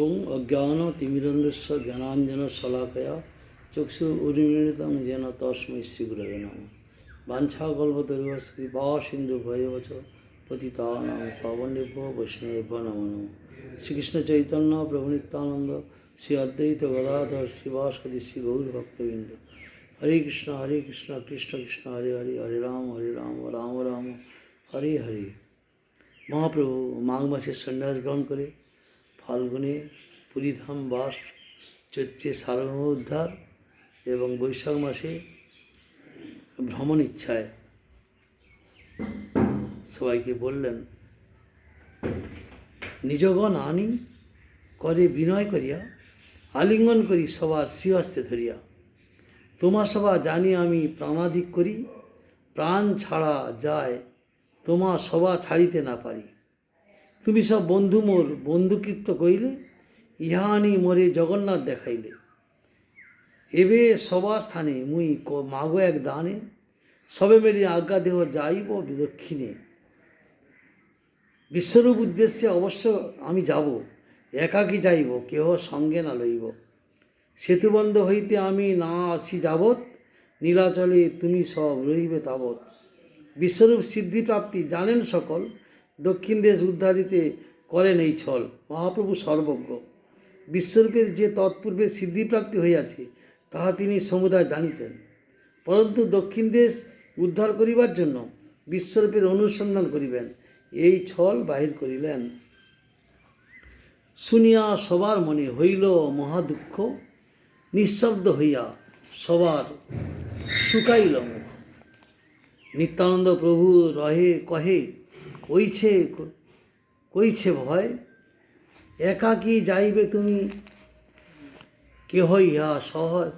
ওং অজ্ঞানতিমিরন্ধস্য জ্ঞানাঞ্জনশলাকয়া চক্ষুरुन्मीलितं येन तस्मै श्रीगुरवे नमः। वाञ्छाकल्पतरुश्च कृपासिन्धुभ्येव च पतितानां पावनेभ्यो वैष्णवेभ्यो नमो नमः। श्रीकृष्ण चैतन्य प्रभु नित्यानंद श्री अद्वैत गदाधर श्रीवासदि श्री गौरभक्तवृंद। हरे कृष्ण कृष्ण कृष्ण हरे हरे हरे राम राम राम हरे हरे। महाप्रभु माघ मासे सन्यास ग्रहण करे फाल्गुने पुरीधाम बास, चैत्रे सार्वभौम उद्धार एवं बैशाख मासे भ्रमण इच्छाয় সবাইকে বললেন, নিজগণ আনি করে বিনয় করিয়া আলিঙ্গন করি সবার শ্রীহস্তে ধরিয়া। তোমা সভা জানি আমি প্রাণাধিক করি, প্রাণ ছাড়া যায় তোমা সভা ছাড়িতে না পারি। তুমি সব বন্ধু মোর বন্ধুকৃত্য কইলে, ইহা আনি মোরে জগন্নাথ দেখাইলে। এবে সভা স্থানে মুই মাগো এক দানে, সবে মেলি আজ্ঞা দেহ যাইব দক্ষিণে। বিশ্বরূপ উদ্দেশ্যে অবশ্য আমি যাব, একাকী যাইব কেহ সঙ্গে না লইব। সেতুবন্ধ হইতে আমি না আসি যাবৎ, নীলাচলে তুমি সব রহিবে তাবৎ। বিশ্বরূপ সিদ্ধিপ্রাপ্তি জানেন সকল, দক্ষিণ দেশ উদ্ধারিতে করেন এই ছল। মহাপ্রভু সর্বজ্ঞ, বিশ্বরূপের যে তৎপূর্বে সিদ্ধিপ্রাপ্তি হইয়াছে তাহা তিনি সমুদায় জানিতেন, পরন্তু দক্ষিণ দেশ উদ্ধার করিবার জন্য বিশ্বরূপের অনুসন্ধান করিবেন, এই ছল বাহির করিলেন। শুনিয়া সবার মনে হইল মহাদুঃখ, নিঃশব্দ হইয়া সবার শুকাইল মুখ। নিত্যানন্দ প্রভু রহে কহে, কইছে ভয়, একাকী যাইবে তুমি, কেহ ইহা সহায়,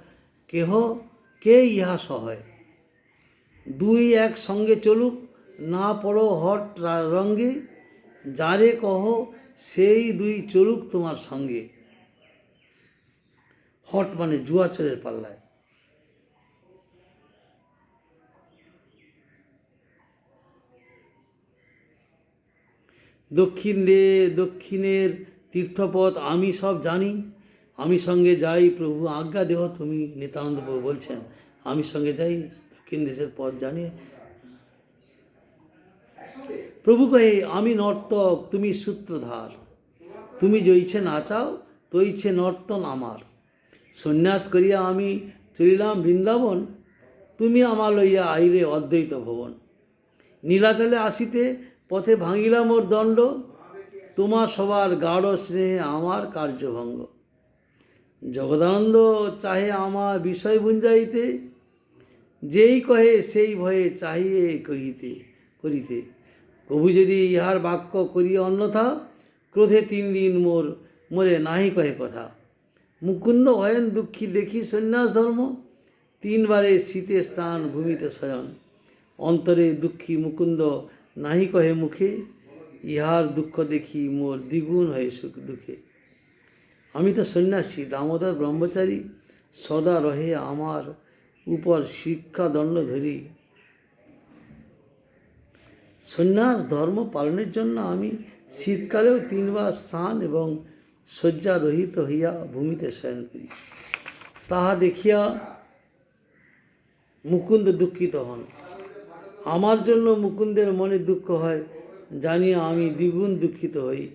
কে ইহা সহায়। দুই এক সঙ্গে চলুক, না পড়ো হট রঙ্গে, যারে কহ সেই দুই চলুক তোমার সঙ্গে। হট মানে জুয়াচরের পাল্লায়। দক্ষিণের তীর্থপথ আমি সব জানি, আমি সঙ্গে যাই প্রভু আজ্ঞা দেহ তুমি। নিত্যানন্দ প্রভু বলছেন, আমি সঙ্গে যাই, দক্ষিণ দেশের পথ জানি। প্রভু কহে, আমি নর্তক তুমি সূত্রধার, তুমি জইছে নাচাও তৈছে নর্তন আমার। সন্ন্যাস করিয়া আমি চলিলাম বৃন্দাবন, তুমি আমার লইয়া আইলে অদ্বৈত ভবন। নীলাচলে আসিতে পথে ভাঙিলাম ওর দণ্ড, তোমার সবার গাঢ় স্নেহে আমার কার্যভঙ্গ। জগদানন্দ চাহে আমার বিষয় বুঞ্জাইতে, যেই কহে সেই ভয়ে চাহিয়ে করিতে। প্রভু যদি ইহার বাক্য করিয়া অন্যথা, ক্রোধে 3 দিন মোরে নাহি কহে কথা। মুকুন্দ হয়েন দুঃখী দেখি সন্ন্যাস ধর্ম, 3 বারে শীতে স্নান ভূমিতে শয়ন। অন্তরে দুঃখী মুকুন্দ নাহি কহে মুখে, ইহার দুঃখ দেখি মোর দ্বিগুণ হয়ে সুখ দুঃখে। আমি তো সন্ন্যাসী দামোদর ব্রহ্মচারী, সদা রহে আমার উপর শিক্ষা দণ্ড ধরি। সন্ন্যাস ধর্ম পালনের জন্য আমি শীতকালেও 3 বার স্নান এবং শয্যা রহিত হইয়া ভূমিতে শয়ন করি। তাহা দেখিয়া মুকুন্দ দুঃখিত হন। আমার জন্য মুকুন্দের মনে দুঃখ হয়, জানিয়া আমি দ্বিগুণ দুঃখিত হই।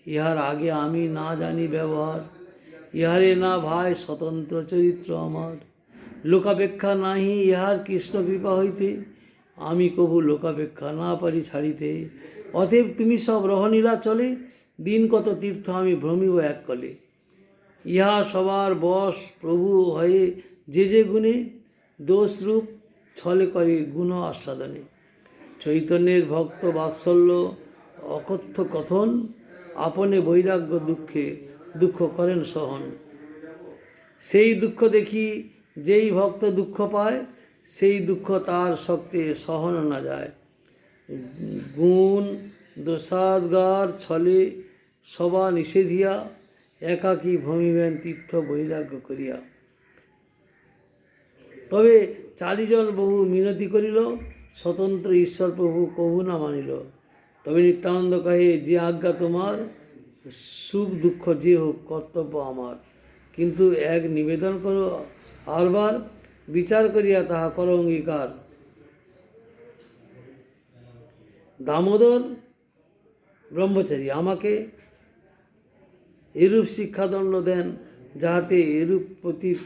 ইহার আগে আমি না জানি ব্যবহার, ইহারে না ভাই স্বতন্ত্র চরিত্র আমার। লোকাপেক্ষা নাহি ইহার কৃষ্ণ কৃপা হইতে, আমি কবু লোকাপেক্ষা না পারি ছাড়িতে। অতএব তুমি সব রহনীলা চলে, দিন কত তীর্থ আমি ভ্রমিব এক কলে। ইহা সবার বশ প্রভু হয়ে যে গুণে, দোষরূপ ছলে করে গুণ আস্বাদনে। চৈতন্যের ভক্ত বাৎসল্য অকথ্য কথন, আপনে বৈরাগ্য দুঃখ করেন সহন। সেই দুঃখ দেখি যেই ভক্ত দুঃখ পায়, সেই দুঃখ তার শক্তি সহন না যায়। গুণ দোষাদগার ছলে সবা নিষেধিয়া, একাকী ভ্রমিবেন তীর্থ বৈরাগ্য করিয়া। তবে 4 জন বহু মিনতি করিল, স্বতন্ত্র ঈশ্বর প্রভু কবু না মানিল। তবে নিত্যানন্দ কহে, যে আজ্ঞা তোমার, সুখ দুঃখ যে হোক, কর্তব্য আমার। কিন্তু এক নিবেদন করো আরবার, বিচার করিয়া তাহা করো অঙ্গীকার। দামোদর ব্রহ্মচারী আমাকে এরূপ শিক্ষাদণ্ড দেন, যাহাতে এরূপ প্রতীত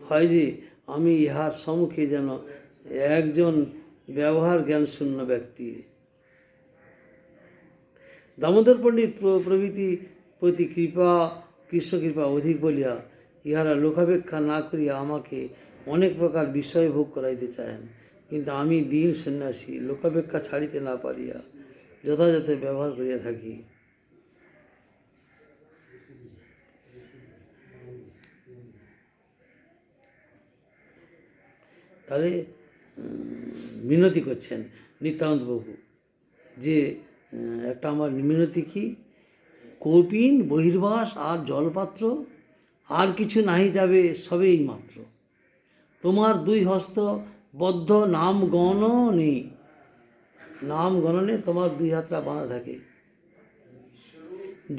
হয় যে আমি ইহার সম্মুখে যেন একজন ব্যবহার জ্ঞানশূন্য ব্যক্তি। দামোদর পণ্ডিত প্রভৃতি প্রতি কৃপা, কৃষ্ণ কৃপা অধিক বলিয়া ইহারা লোকাপেক্ষা না করিয়া আমাকে অনেক প্রকার বিষয় ভোগ করাইতে চাহেন। কিন্তু আমি দীন সন্ন্যাসী, লোকাপেক্ষা ছাড়িতে না পারিয়া যথাযথ ব্যবহার করিয়া থাকি। তাহলে মিনতি করছেন নিত্যানন্দ প্রভু যে একটা আমার মিনতি কি, কৌপিন বহির্বাস আর জলপাত্র আর কিছু নাহি যাবে, সবেই মাত্র। তোমার দুই হস্ত বদ্ধ, নাম গণনে, নাম গণনে তোমার দুই হাতটা বাঁধা থাকে।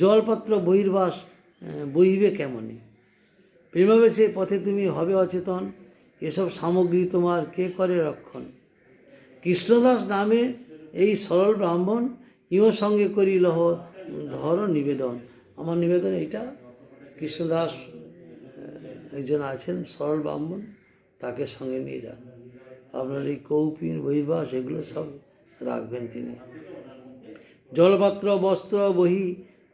জলপাত্র বহির্বাস বহিবে কেমনে? প্রেমাবেশে পথে তুমি হবে অচেতন, এসব সামগ্রী তোমার কে করে রক্ষণ? কৃষ্ণদাস নামে এই সরল ব্রাহ্মণ, ইহ সঙ্গে করি লহ ধর নিবেদন। আমার নিবেদন এইটা, কৃষ্ণদাস একজন আছেন সরল ব্রাহ্মণ, তাকে সঙ্গে নিয়ে যান। আপনার এই কৌপিন বহির্বাস এগুলো সব রাখবেন তিনি। জলপাত্র বস্ত্র বহি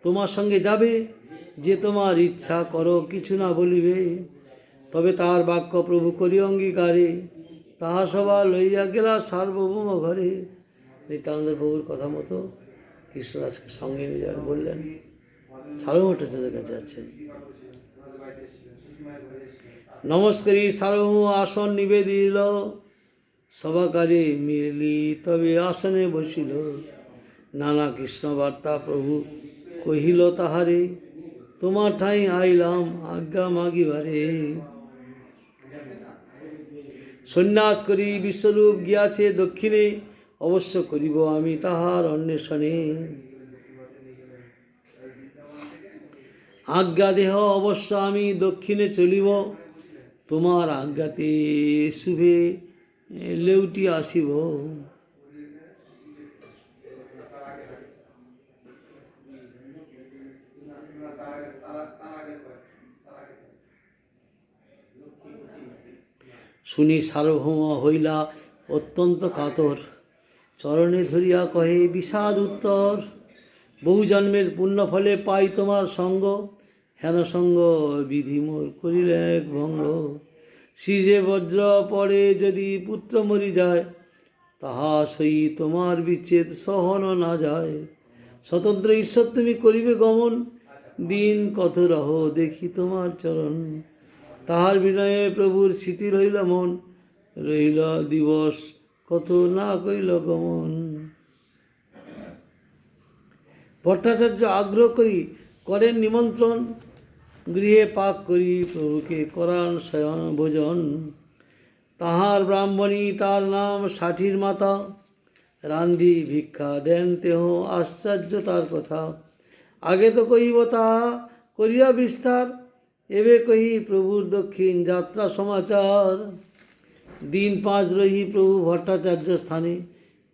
তোমার সঙ্গে যাবে, যে তোমার ইচ্ছা করো কিছু না বলিবে। তবে তার বাক্য প্রভু করি অঙ্গীকারে, তাহা সভা লইয়া গেলা সার্বভৌম ঘরে। নিত্যানন্দ প্রভুর কথা মতো কৃষ্ণদাসকে সঙ্গে নিয়ে যান বললেন। সার্বভৌম ভট্টাচার্যের কাছে যাচ্ছেন। নমস্কারী সার্বভৌম আসন নিবেদিল, সভাকারে মিলি তবে আসনে বসিল। নানা কৃষ্ণ বার্তা প্রভু কহিল তাহারে, তোমার ঠাঁই আইলাম আজ্ঞা মাগিবারে। সন্ন্যাস করি বিশ্বরূপ গিয়াছে দক্ষিণে, অবশ্য করিব আমি তাহার অন্বেষণে। আজ্ঞা দেহ অবশ্য আমি দক্ষিণে চলিব, তোমার আজ্ঞাতে শুভে লেউটি আসিব। শুনি সার্বভৌম হইলা অত্যন্ত কাতর, চরণে ধরিয়া কহে বিষাদ উত্তর। বহু জন্মের পুণ্য ফলে পাই তোমার সঙ্গ, হেন সঙ্গ বিধি মোর করিলে এক ভঙ্গ। সিজে বজ্র পড়ে যদি পুত্র মরি যায়, তাহা সই তোমার বিচ্ছেদ সহন না যায়। স্বতন্ত্র ঈশ্বর তুমি করিবে গমন, দিন কত রহ দেখি তোমার চরণ। তাহার বিনয়ে প্রভুর স্মৃতি রহিল মন, রহিল দিবস কত না কইল গমন। ভট্টাচার্য আগ্রহ করি করেন নিমন্ত্রণ, গৃহে পাক করি প্রভুকে করান শয়ন ভোজন। তাহার ব্রাহ্মণী তার নাম ষাঠির মাতা, রান্ধি ভিক্ষা দেন তেহ আশ্চর্য তার কথা। আগে তো কহিব তাহা করিয়া বিস্তার, এবে কহি প্রভুর দক্ষিণ যাত্রা সমাচার। দিন 5 রহি প্রভু ভট্টাচার্য স্থানে,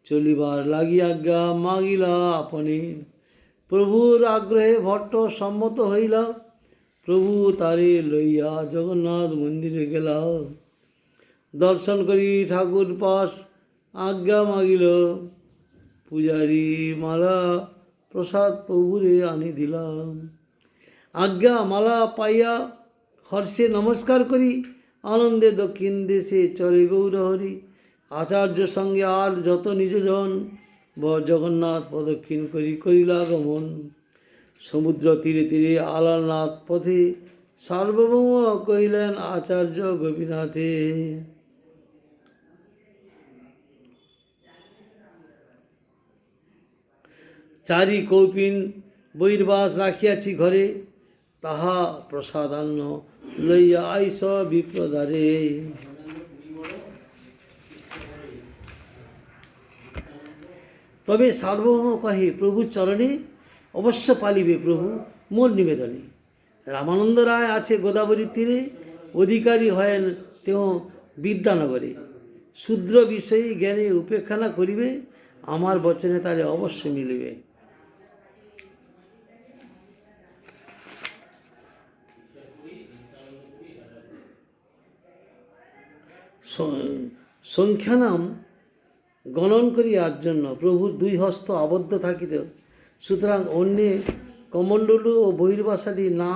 চলিবার লাগি আজ্ঞা মাগিলা আপনে। প্রভুর আগ্রহে ভট্ট সম্মত হইলা, প্রভু তারে লইয়া জগন্নাথ মন্দিরে গেলা। দর্শন করি ঠাকুর পাশ আজ্ঞা মাগিল, পূজারী মালা প্রসাদ প্রভুরে আনি দিলাম। আজ্ঞা মালা পাইয়া হর্ষে নমস্কার করি, আনন্দে দক্ষিণ দেশে চলে গৌরহরি। আচার্য সঙ্গে আর যত নিজজন, জগন্নাথ প্রদক্ষিণ করি করিলা গমন। সমুদ্র তীরে তীরে আলারনাথ পথে, সার্বভৌম কহিলেন আচার্য গোপীনাথে। চারি কৌপিন বহির্বাস রাখিয়াছি ঘরে, তাহা প্রসাদান্ন লইয়া আইস বিপ্রদারে। তবে সার্বভৌম কহে প্রভুর চরণে অবশ্য পালিবে প্রভু মোর নিবেদনে। রামানন্দ রায় আছে গোদাবরীর তীরে, অধিকারী হয়েন তেহ বিদ্যানগরে। শূদ্র বিষয়ে জ্ঞানে উপেক্ষা না করিবে, আমার বচনে তারে অবশ্য মিলিবে। সংখ্যানাম গণন করিয়ার জন্য প্রভুর দুই হস্ত আবদ্ধ থাকিত, সুতরাং অন্যে কমণ্ডলু ও বহির্বাসাদি না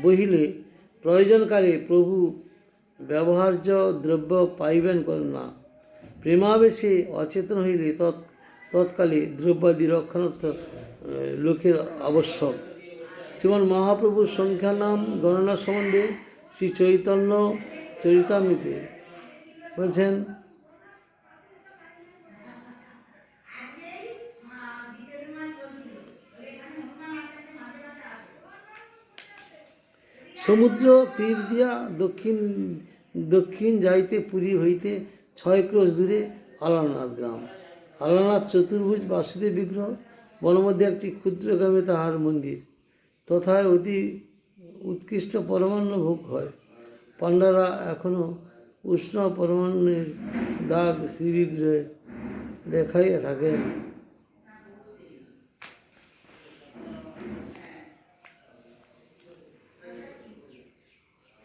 বহিলে প্রয়োজনকালে প্রভু ব্যবহার্য দ্রব্য পাইবেন না। প্রেমাবেশে অচেতন হইলে তৎকালে দ্রব্যাদি রক্ষণার্থ লোকের আবশ্যক। শ্রীমন মহাপ্রভুর সংখ্যা নাম গণনা সম্বন্ধে শ্রী চৈতন্য চরিতামৃতে বলছেন, সমুদ্র তীর দিয়া দক্ষিণ যাইতে পুরী হইতে 6 ক্রোশ দূরে আলারনাথ গ্রাম। আলারনাথ চতুর্ভুজ বাসুদেব বিগ্রহ, বনমধ্যে একটি ক্ষুদ্রগ্রামে তাহার মন্দির। তথায় অতি উৎকৃষ্ট পরমান্ন ভোগ হয়। পাণ্ডারা এখনও উষ্ণ পরমান্নের দাগ শ্রীবিগ্রহে দেখাইয়া থাকেন।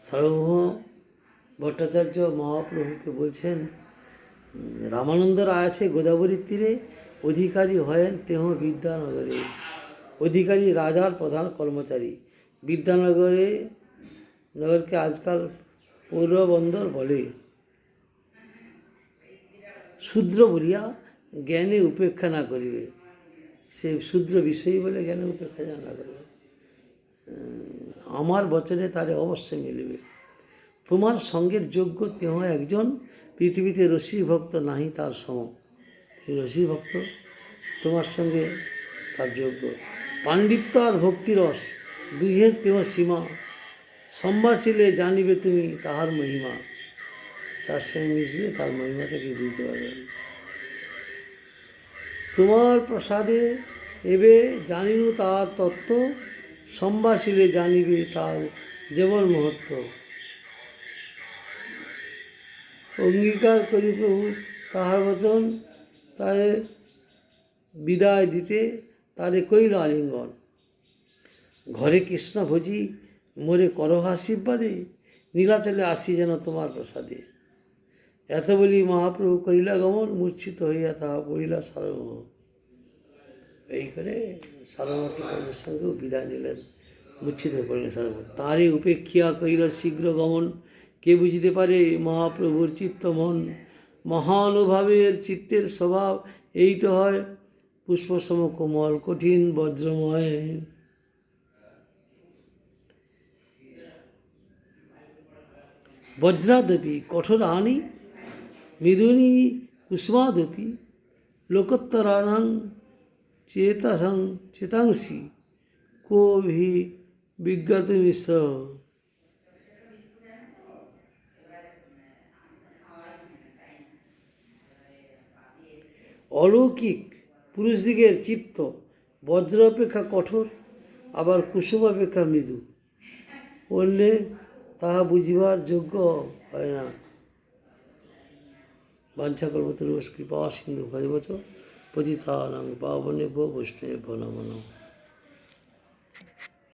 সার্বভৌম ভট্টাচার্য মহাপ্রভুকে বলছেন, রামানন্দ রায় আছে গোদাবরীর তীরে, অধিকারী হয়েন তেহ বিদ্যানগরে। অধিকারী রাজার প্রধান কর্মচারী। নগরকে আজকাল পৌরবন্দর বলে। শূদ্র বলিয়া জ্ঞানে উপেক্ষা না করিবে, সে শূদ্র বিষয়ী বলে জ্ঞানে উপেক্ষা না করিবে, আমার বচনে তারে অবশ্যই মিলিবে। তোমার সঙ্গের যোগ্য তেহ একজন, পৃথিবীতে রসিক ভক্ত নাহি তার সম। রসিক ভক্ত তোমার সঙ্গে তার যোগ্য। পাণ্ডিত্য আর ভক্তিরস দুইয়ের তেহ সীমা, সম্ভাষিলে জানিবে তুমি তাহার মহিমা। তার সঙ্গে মিশলে তার মহিমাটাকে বুঝতে পারবে। তোমার প্রসাদে এবে জানিনু তার তত্ত্ব, সম্ভাষিলে জানিবে তার যেমন মহত্ব। অঙ্গীকার করি প্রভু তাহার বচন, তারে বিদায় দিতে তারে কইল আলিঙ্গন। ঘরে কৃষ্ণ ভোজি মোরে করহ আশীর্বাদে, নীলাচলে আসি যেন তোমার প্রসাদে। এত বলি মহাপ্রভু করিলা গমন, মূর্ছিত হইয়া তাহা পড়িলা সার্বভৌম। এই করে সার্বভৌমের সঙ্গেও বিদায় নিলেন, মূর্ছিত হয়ে পড়িলেন সার্বভৌম। তাঁরই উপেক্ষিয়া করিল শীঘ্র গমন, কে বুঝিতে পারে মহাপ্রভুর চিত্ত মন। মহানুভাবের চিত্তের স্বভাব এই তো হয়, পুষ্পসম কোমল কঠিন বজ্রময়। বজ্রাদপি কঠোরানি মৃদুনি কুসুমাদপি, লোকোত্তরাণাং চেতাংসি কো ভি বিজ্ঞাতমিশ্র। অলৌকিক পুরুষদিগের চিত্ত বজ্র অপেক্ষা কঠোর, আবার কুসুম অপেক্ষা মৃদু। বললে তাহা বুঝিবার যোগ্য হয় না। বাঞ্ছাকল্পতরুশ্চ কৃপা সিন্ধু ভজবচ পতিতানাং পাবনেভ্যো বৈষ্ণবেভ্যো নমো নমঃ।